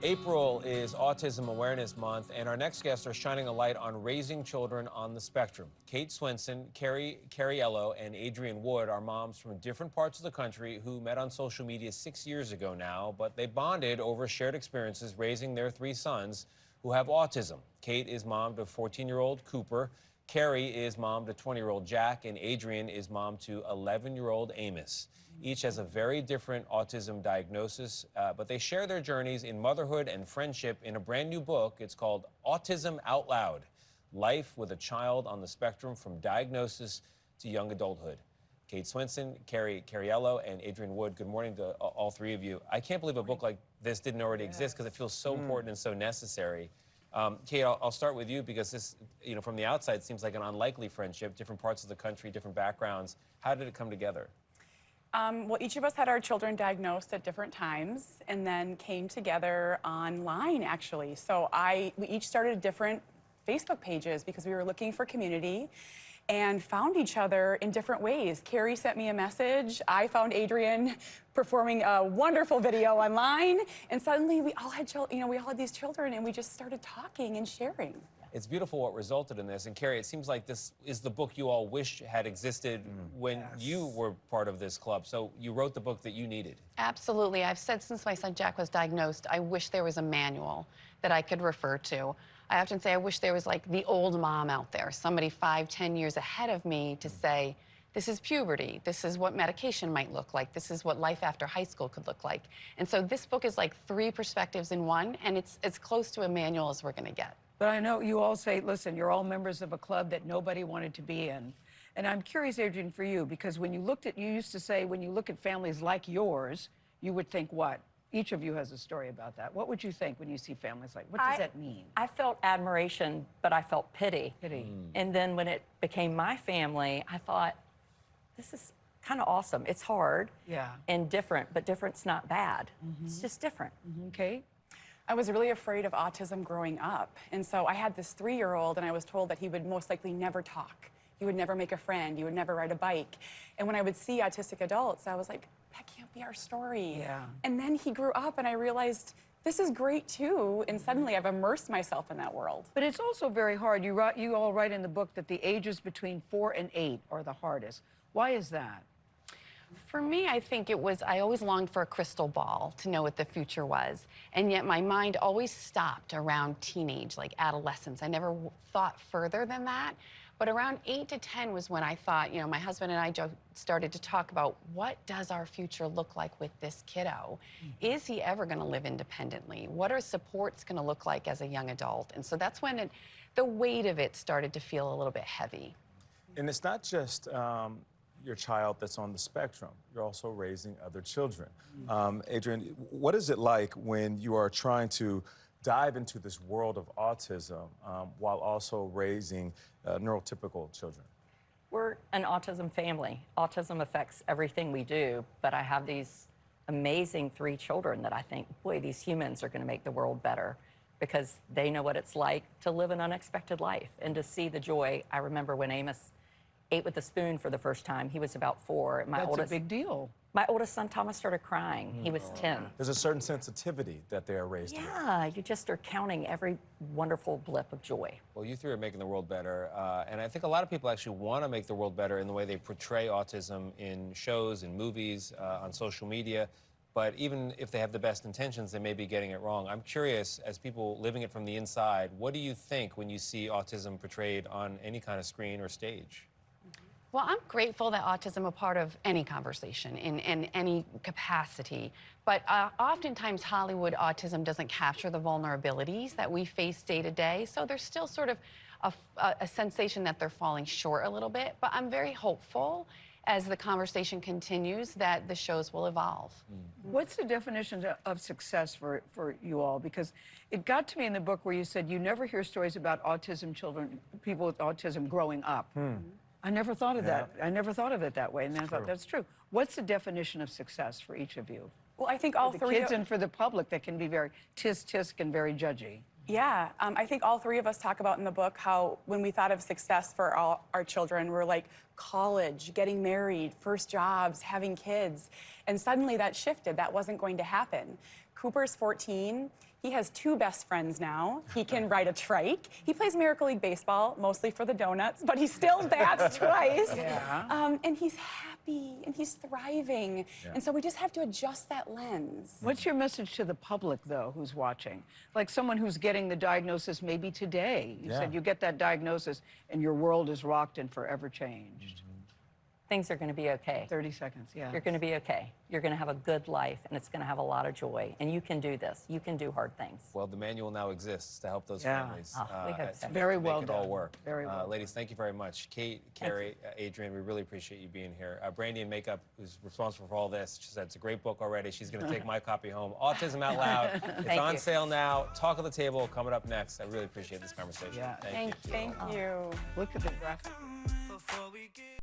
April is Autism Awareness Month, and our next guests are shining a light on raising children on the spectrum. Kate Swenson, Carrie Cariello, and Adrienne Wood are moms from different parts of the country who met on social media 6 years ago now, but they bonded over shared experiences raising their 3 sons who have autism. Kate is mom to 14-year-old Cooper, Carrie is mom to 20-year-old Jack, and Adrienne is mom to 11-year-old Amos. Each has a very different autism diagnosis, but they share their journeys in motherhood and friendship in a brand new book. It's called Autism Out Loud: Life with a Child on the Spectrum from Diagnosis to Young Adulthood. Kate Swenson, Carrie Cariello, and Adrienne Wood, good morning to all 3 of you. I can't believe a book like this didn't already exist because it feels so important and so necessary. Kate, I'll start with you because this, from the outside seems like an unlikely friendship, different parts of the country, different backgrounds. How did it come together? Well, each of us had our children diagnosed at different times and then came together online, actually. So we each started different Facebook pages because we were looking for community and found each other in different ways. Carrie sent me a message. I found Adrienne performing a wonderful video online. And suddenly we all had we all had these children and we just started talking and sharing. It's beautiful what resulted in this. And Carrie, it seems like this is the book you all wish had existed when you were part of this club. So you wrote the book that you needed. Absolutely. I've said since my son Jack was diagnosed, I wish there was a manual that I could refer to. I often say I wish there was like the old mom out there, somebody 5, 10 years ahead of me to say, this is puberty, this is what medication might look like, this is what life after high school could look like. And so this book is like 3 perspectives in one, and it's as close to a manual as we're gonna get. But I know you all say, listen, you're all members of a club that nobody wanted to be in. And I'm curious, Adrienne, for you, because when you used to say, when you look at families like yours, you would think what? Each of you has a story about that. What would you think when you see families like, what does that mean? I felt admiration, but I felt pity. And then when it became my family, I thought, this is kind of awesome. It's hard and different, but different's not bad. It's just different. Okay. I was really afraid of autism growing up. And so I had this 3-year-old and I was told that he would most likely never talk. He would never make a friend. He would never ride a bike. And when I would see autistic adults, I was like, that can't be our story. Yeah. And then he grew up and I realized this is great too. And suddenly I've immersed myself in that world. But it's also very hard. You all write in the book that the ages between 4 and 8 are the hardest. Why is that? For me, I think I always longed for a crystal ball to know what the future was. And yet my mind always stopped around teenage, like adolescence. I never thought further than that. But around 8 to 10 was when I thought, my husband and I started to talk about what does our future look like with this kiddo? Is he ever going to live independently? What are supports going to look like as a young adult? And so that's when the weight of it started to feel a little bit heavy. And it's not just your child that's on the spectrum. You're also raising other children. Adrienne, what is it like when you are trying to dive into this world of autism while also raising neurotypical children? We're an autism family. Autism affects everything we do, but I have these amazing 3 children that I think, boy, these humans are going to make the world better because they know what it's like to live an unexpected life and to see the joy. I remember when Amos ate with a spoon for the first time. He was about 4. That's a big deal. My oldest son, Thomas, started crying. He was 10. There's a certain sensitivity that they are raised with. Yeah, you just are counting every wonderful blip of joy. Well, you 3 are making the world better, and I think a lot of people actually want to make the world better in the way they portray autism in shows, in movies, on social media. But even if they have the best intentions, they may be getting it wrong. I'm curious, as people living it from the inside, what do you think when you see autism portrayed on any kind of screen or stage? Well, I'm grateful that autism is a part of any conversation in any capacity. But oftentimes Hollywood autism doesn't capture the vulnerabilities that we face day to day. So there's still sort of a sensation that they're falling short a little bit. But I'm very hopeful as the conversation continues that the shows will evolve. What's the definition of success for you all? Because it got to me in the book where you said you never hear stories about autism children, people with autism growing up. I never thought of that. I never thought of it that way, and I thought that's true. What's the definition of success for each of you? Well, I think all for the 3 kids and for the public that can be very tisk and very judgy. Yeah, I think all 3 of us talk about in the book how when we thought of success for all our children, we're like college, getting married, first jobs, having kids. And suddenly that shifted. That wasn't going to happen. Cooper's 14. He has 2 best friends now. He can ride a trike. He plays Miracle League Baseball, mostly for the donuts, but he still bats twice. Yeah. And he's happy and he's thriving. Yeah. And so we just have to adjust that lens. What's your message to the public, though, who's watching? Like someone who's getting the diagnosis maybe today. You said you get that diagnosis and your world is rocked and forever changed. Things are going to be okay. 30 seconds, yeah. You're going to be okay. You're going to have a good life, and it's going to have a lot of joy. And you can do this. You can do hard things. Well, the manual now exists to help those Yeah. families. We hope so. Very make well it all done. work. Very well Ladies, thank you very much. Kate, Carrie, Adrian, we really appreciate you being here. Brandy in Makeup, who's responsible for all this, she said it's a great book already. She's going to take my copy home. Autism Out Loud. It's Thank on you. sale now. Talk of the Table coming up next. I really appreciate this conversation. Yeah. Thank you. Thank you. Look at the graphic.